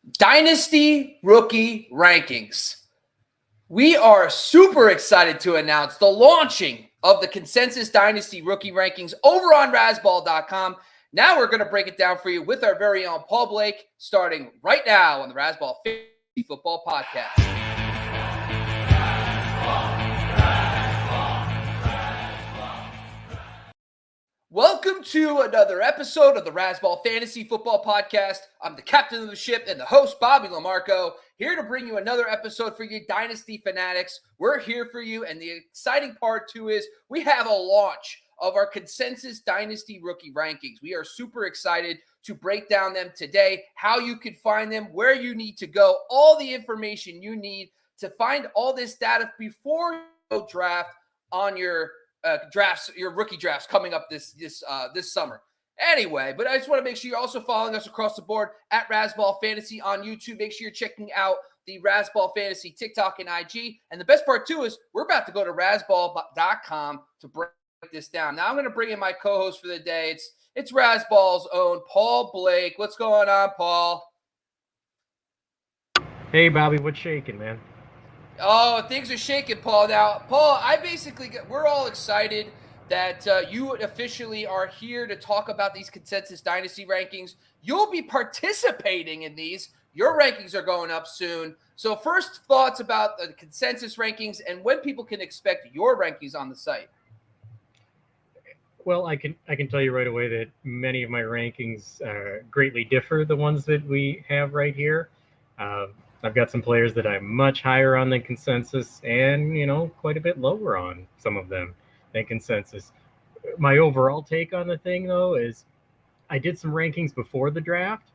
Dynasty rookie rankings. We are super excited to announce the launching of the Consensus Dynasty rookie rankings over on Razzball.com. Now we're going to break it down for you with our very own Paul Blake, starting right now on the Razzball Fantasy Football Podcast. Welcome to another episode of the Razzball Fantasy Football Podcast. I'm the captain of the ship and the host, Bobby Lamarco, here to bring you another episode for you Dynasty fanatics. We're here for you, and the exciting part, too, is we have a launch of our Consensus Dynasty rookie rankings. We are super excited to break down them today, how you can find them, where you need to go, all the information you need to find all this data before you go draft on your drafts, your rookie drafts coming up this summer. Anyway, but I just want to make sure you're also following us across the board at Razzball Fantasy on YouTube. Make sure you're checking out the Razzball Fantasy TikTok and IG. And the best part, too, is we're about to go to Razzball.com to break this down. Now I'm going to bring in my co-host for the day. It's Razzball's own Paul Blake. What's going on, Paul? Hey, Bobby, what's shaking, man? Oh, things are shaking, Paul. Now, Paul, we're all excited that you officially are here to talk about these Consensus Dynasty rankings. You'll be participating in these. Your rankings are going up soon. So first thoughts about the Consensus rankings and when people can expect your rankings on the site. Well, I can tell you right away that many of my rankings greatly differ the ones that we have right here. I've got some players that I'm much higher on than Consensus and, quite a bit lower on some of them than Consensus. My overall take on the thing, though, is I did some rankings before the draft,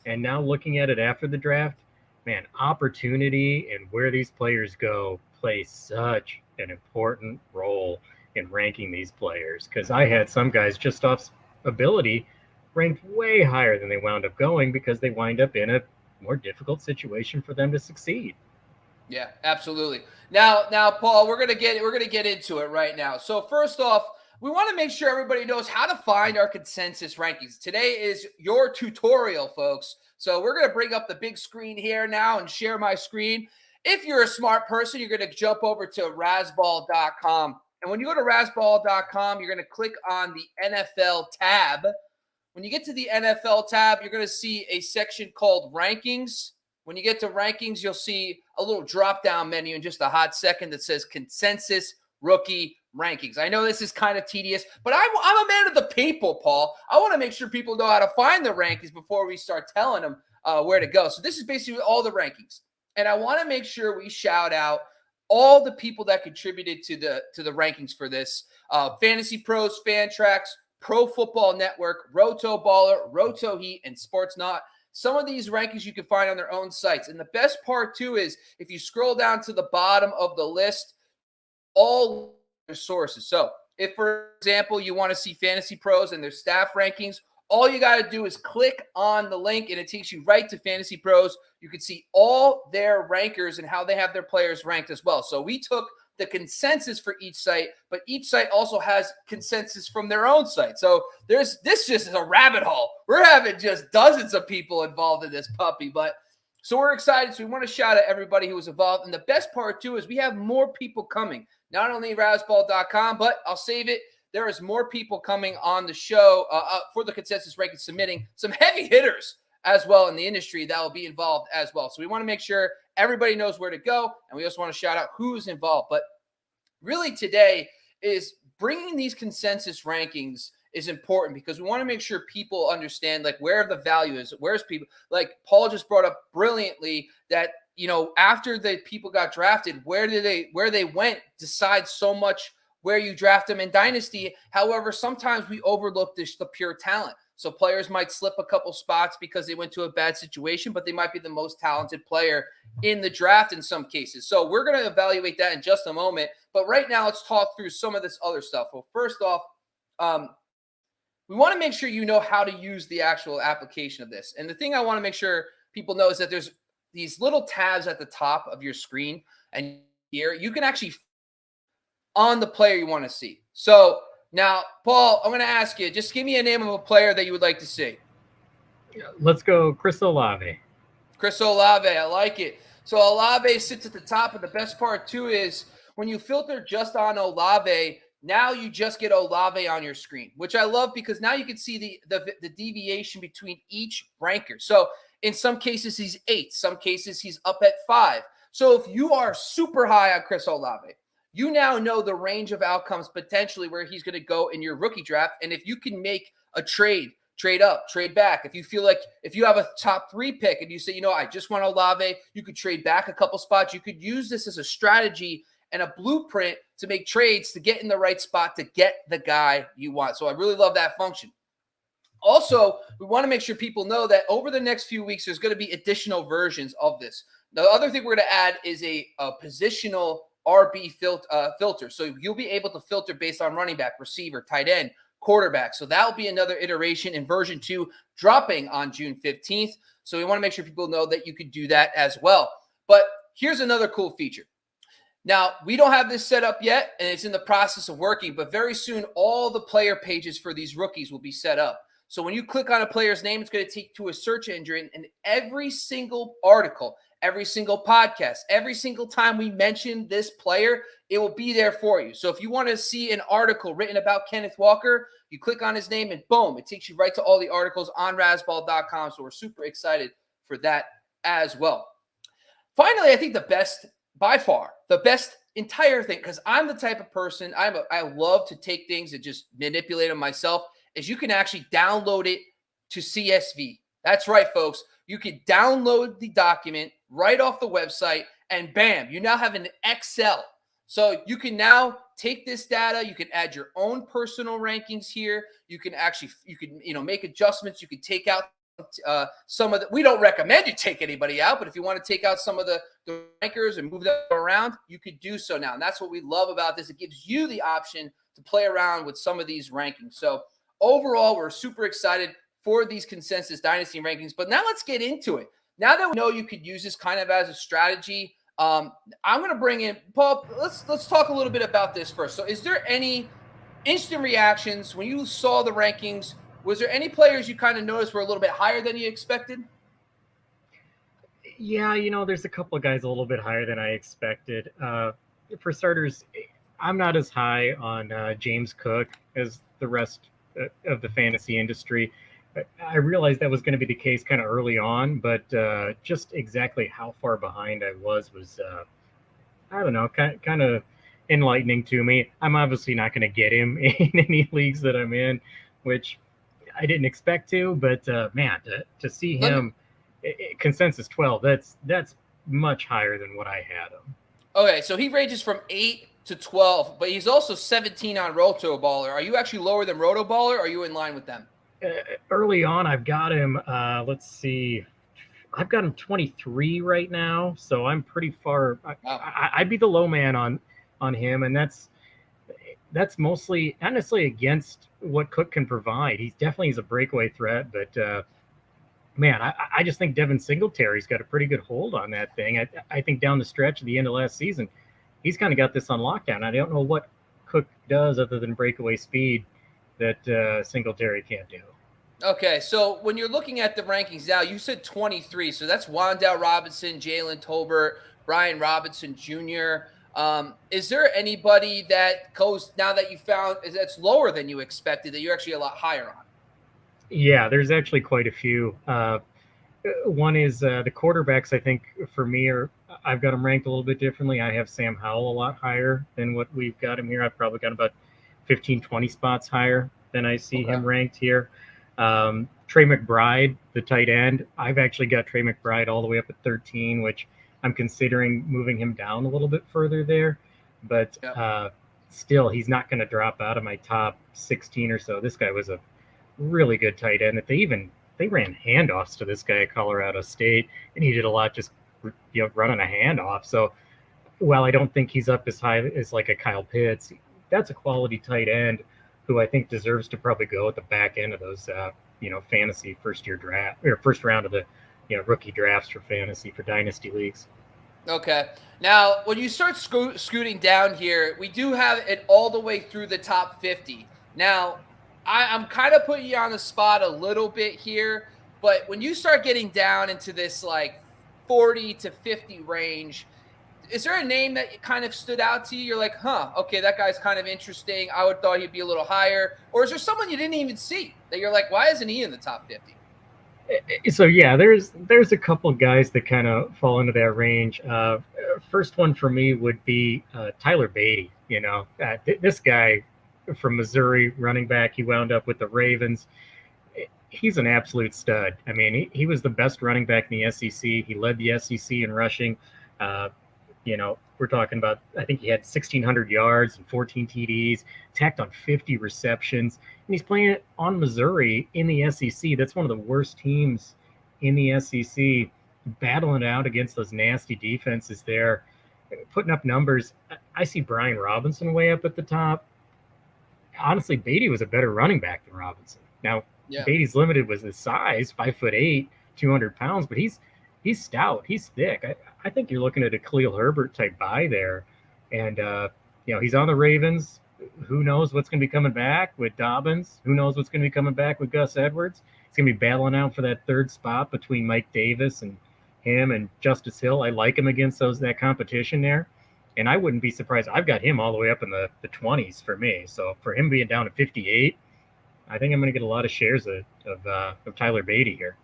and now looking at it after the draft, man, opportunity and where these players go play such an important role in ranking these players, because I had some guys just off ability ranked way higher than they wound up going because they wind up in a more difficult situation for them to succeed. Yeah, absolutely. Now, Paul, we're gonna get into it right now. So first off, we want to make sure everybody knows how to find our Consensus rankings. Today is your tutorial, folks. So we're gonna bring up the big screen here now and share my screen. If you're a smart person, you're gonna jump over to Razzball.com, and when you go to Razzball.com, you're gonna click on the NFL tab. When you get to the NFL tab, you're going to see a section called Rankings. When you get to Rankings, you'll see a little drop-down menu in just a hot second that says Consensus Rookie Rankings. I know this is kind of tedious, but I'm a man of the people, Paul. I want to make sure people know how to find the rankings before we start telling them where to go. So this is basically all the rankings. And I want to make sure we shout out all the people that contributed to the rankings for this. Fantasy Pros, Fantrax, Pro Football Network, Roto Baller, Roto Heat, and Sportsnaut. Some of these rankings you can find on their own sites. And the best part, too, is if you scroll down to the bottom of the list, all their sources. So if, for example, you want to see Fantasy Pros and their staff rankings, all you got to do is click on the link, and it takes you right to Fantasy Pros. You can see all their rankers and how they have their players ranked as well. So we took the consensus for each site, but each site also has consensus from their own site. So this just is a rabbit hole. We're having just dozens of people involved in this puppy, but so we're excited. So we want to shout out everybody who was involved. And the best part too is we have more people coming, not only Razzball.com, but I'll save it. There is more people coming on the show for the consensus ranking, submitting some heavy hitters as well in the industry that will be involved as well. So we want to make sure everybody knows where to go, and we also want to shout out who's involved. But really today is bringing these consensus rankings is important because we want to make sure people understand like where the value is, where's people, like Paul just brought up brilliantly that, after the people got drafted, where they went decides so much where you draft them in Dynasty. However, sometimes we overlook the pure talent. So players might slip a couple spots because they went to a bad situation, but they might be the most talented player in the draft in some cases. So we're going to evaluate that in just a moment. But right now, let's talk through some of this other stuff. Well, first off, we want to make sure you know how to use the actual application of this. And the thing I want to make sure people know is that there's these little tabs at the top of your screen. And here, you can actually on the player you want to see. So now, Paul, I'm going to ask you, just give me a name of a player that you would like to see. Let's go Chris Olave. Chris Olave, I like it. So Olave sits at the top, and the best part too is when you filter just on Olave, now you just get Olave on your screen, which I love because now you can see the deviation between each ranker. So in some cases he's 8, some cases he's up at 5. So if you are super high on Chris Olave, you now know the range of outcomes potentially where he's going to go in your rookie draft. And if you can make a trade up, trade back. If you feel like if you have a top 3 pick and you say, I just want Olave, you could trade back a couple spots. You could use this as a strategy and a blueprint to make trades to get in the right spot to get the guy you want. So I really love that function. Also, we want to make sure people know that over the next few weeks, there's going to be additional versions of this. The other thing we're going to add is a positional RB filter. So you'll be able to filter based on running back, receiver, tight end, quarterback. So that will be another iteration in version 2 dropping on June 15th. So we want to make sure people know that you could do that as well. But here's another cool feature. Now, we don't have this set up yet, and it's in the process of working, but very soon all the player pages for these rookies will be set up. So when you click on a player's name, it's going to take you to a search engine, and every single article, every single podcast, every single time we mention this player, it will be there for you. So if you want to see an article written about Kenneth Walker, you click on his name and boom, it takes you right to all the articles on razzball.com. So we're super excited for that as well. Finally, I think by far, the best entire thing, because I'm the type of person, I love to take things and just manipulate them myself, is you can actually download it to CSV. That's right, folks. You can download the document right off the website, and bam, you now have an Excel. So you can now take this data. You can add your own personal rankings here. You can make adjustments. You can take out some of the. We don't recommend you take anybody out, but if you want to take out some of the rankers and move them around, you could do so now. And that's what we love about this. It gives you the option to play around with some of these rankings. So overall, we're super excited for these consensus dynasty rankings. But now let's get into it. Now that we know you could use this kind of as a strategy, I'm going to bring in Paul. Let's talk a little bit about this first. So is there any instant reactions when you saw the rankings? Was there any players you kind of noticed were a little bit higher than you expected? Yeah, there's a couple of guys a little bit higher than I expected. For starters, I'm not as high on James Cook as the rest of the fantasy industry. I realized that was going to be the case kind of early on, but just exactly how far behind I was I don't know, kind of enlightening to me. I'm obviously not going to get him in any leagues that I'm in, which I didn't expect to, but man, to see him consensus 12, that's much higher than what I had him. Okay, so he ranges from 8 to 12, but he's also 17 on Rotoballer. Are you actually lower than Rotoballer, or are you in line with them? Early on, I've got him, let's see, I've got him 23 right now, so I'm pretty far. Wow. I'd be the low man on him, and that's mostly not necessarily against what Cook can provide. He's a breakaway threat, but man, I just think Devin Singletary's got a pretty good hold on that thing. I think down the stretch at the end of last season, he's kind of got this on lockdown. I don't know what Cook does other than breakaway speed that Singletary can't do. Okay, so when you're looking at the rankings now, you said 23, so that's Wan'Dale Robinson, Jalen Tolbert, Brian Robinson Jr. Is there anybody that goes now that you found that's lower than you expected that you're actually a lot higher on? Yeah, there's actually quite a few. One is the quarterbacks. I think for me I've got them ranked a little bit differently. I have Sam Howell a lot higher than what we've got him here. I've probably got about 15, 20 spots higher than I see him ranked here. Trey McBride, the tight end. I've actually got Trey McBride all the way up at 13, which I'm considering moving him down a little bit further there. But still, he's not going to drop out of my top 16 or so. This guy was a really good tight end that they ran handoffs to this guy at Colorado State, and he did a lot just running a handoff. So while I don't think he's up as high as like a Kyle Pitts, that's a quality tight end who I think deserves to probably go at the back end of those fantasy first round of the rookie drafts for fantasy for dynasty leagues. Okay. Now, when you start scooting down here, we do have it all the way through the top 50. Now, I'm kind of putting you on the spot a little bit here. But when you start getting down into this like 40 to 50 range, is there a name that kind of stood out to you? You're like, okay, that guy's kind of interesting. I would thought he'd be a little higher. Or is there someone you didn't even see that you're like, why isn't he in the top 50? So yeah, there's a couple of guys that kind of fall into that range. First one for me would be Tyler Beatty. This guy from Missouri, running back. He wound up with the Ravens. He's an absolute stud. I mean, he was the best running back in the SEC. He led the SEC in rushing. We're talking about, I think he had 1,600 yards and 14 TDs, tacked on 50 receptions, and he's playing on Missouri in the SEC. That's one of the worst teams in the SEC, battling it out against those nasty defenses there, putting up numbers. I see Brian Robinson way up at the top. Honestly, Beatty was a better running back than Robinson. Now, Beatty's limited was his size, 5'8", 200 pounds, but he's stout. He's thick. I think you're looking at a Khalil Herbert type buy there. And, he's on the Ravens. Who knows what's going to be coming back with Dobbins? Who knows what's going to be coming back with Gus Edwards? He's going to be battling out for that third spot between Mike Davis and him and Justice Hill. I like him against that competition there. And I wouldn't be surprised. I've got him all the way up in the 20s for me. So for him being down at 58, I think I'm going to get a lot of shares of Tyler Beatty here.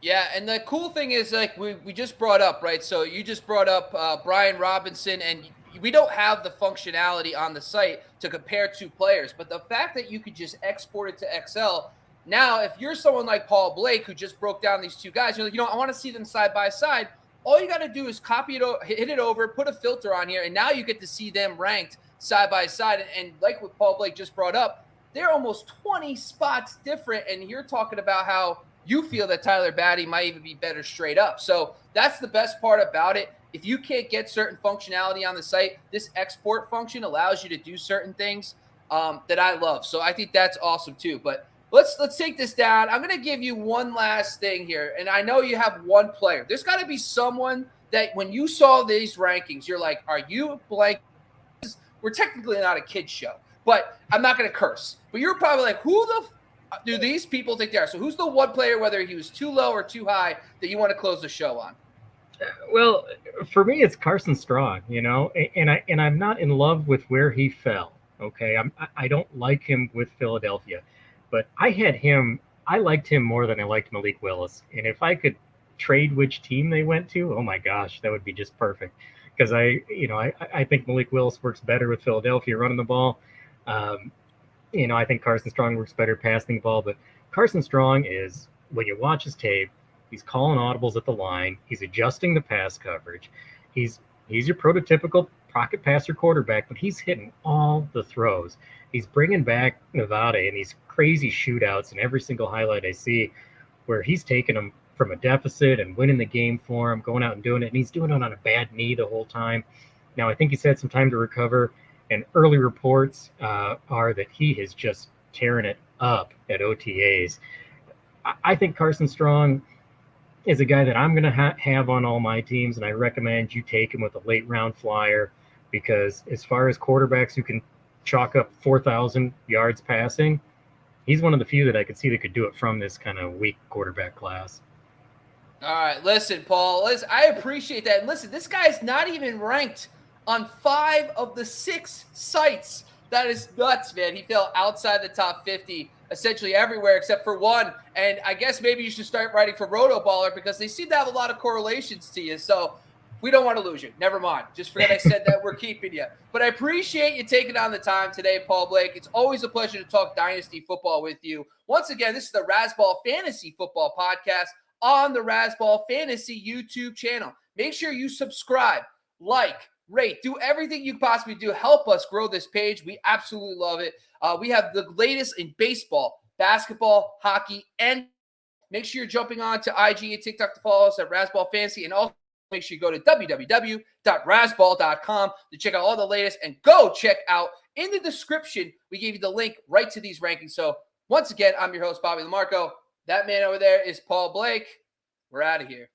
Yeah, and the cool thing is, like we just brought up, right? So you just brought up Brian Robinson, and we don't have the functionality on the site to compare two players. But the fact that you could just export it to Excel, now if you're someone like Paul Blake who just broke down these two guys, you're like, I want to see them side by side. All you got to do is copy it, hit it over, put a filter on here, and now you get to see them ranked side by side. And like what Paul Blake just brought up, they're almost 20 spots different, and you're talking about how you feel that Tyler Beatty might even be better straight up. So that's the best part about it. If you can't get certain functionality on the site, this export function allows you to do certain things that I love. So I think that's awesome too. But let's take this down. I'm going to give you one last thing here. And I know you have one player. There's got to be someone that when you saw these rankings, you're like, are you blank? We're technically not a kid show, but I'm not going to curse. But you're probably like, who the do these people think they are? So who's the one player, whether he was too low or too high, that you want to close the show on? Well, for me, it's Carson Strong, and I'm not in love with where he fell. Okay. I don't like him with Philadelphia, but I liked him more than I liked Malik Willis. And if I could trade which team they went to, oh my gosh, that would be just perfect. Because I think Malik Willis works better with Philadelphia running the ball. I think Carson Strong works better passing the ball, but Carson Strong is, when you watch his tape, he's calling audibles at the line. He's adjusting the pass coverage. He's your prototypical pocket passer quarterback, but he's hitting all the throws. He's bringing back Nevada in these crazy shootouts in every single highlight I see where he's taking them from a deficit and winning the game for him, going out and doing it, and he's doing it on a bad knee the whole time. Now, I think he's had some time to recover, and early reports are that he is just tearing it up at OTAs. I think Carson Strong is a guy that I'm going to have on all my teams, and I recommend you take him with a late round flyer because as far as quarterbacks who can chalk up 4,000 yards passing, he's one of the few that I could see that could do it from this kind of weak quarterback class. All right, listen, Paul, I appreciate that. And listen, this guy's not even ranked on 5 of the 6 sites. That is nuts, man. He fell outside the top 50 essentially everywhere except for one. And I guess maybe you should start writing for Rotoballer because they seem to have a lot of correlations to you. So we don't want to lose you. Never mind. Just forget I said that. We're keeping you. But I appreciate you taking on the time today, Paul Blake. It's always a pleasure to talk Dynasty football with you. Once again, this is the Razzball Fantasy Football Podcast on the Razzball Fantasy YouTube channel. Make sure you subscribe, like, rate, do everything you possibly do. Help us grow this page. We absolutely love it. We have the latest in baseball, basketball, hockey, and make sure you're jumping on to IG and TikTok to follow us at Razzball Fantasy. And also make sure you go to www.razzball.com to check out all the latest. And go check out in the description, we gave you the link right to these rankings. So once again, I'm your host, Bobby Lamarco. That man over there is Paul Blake. We're out of here.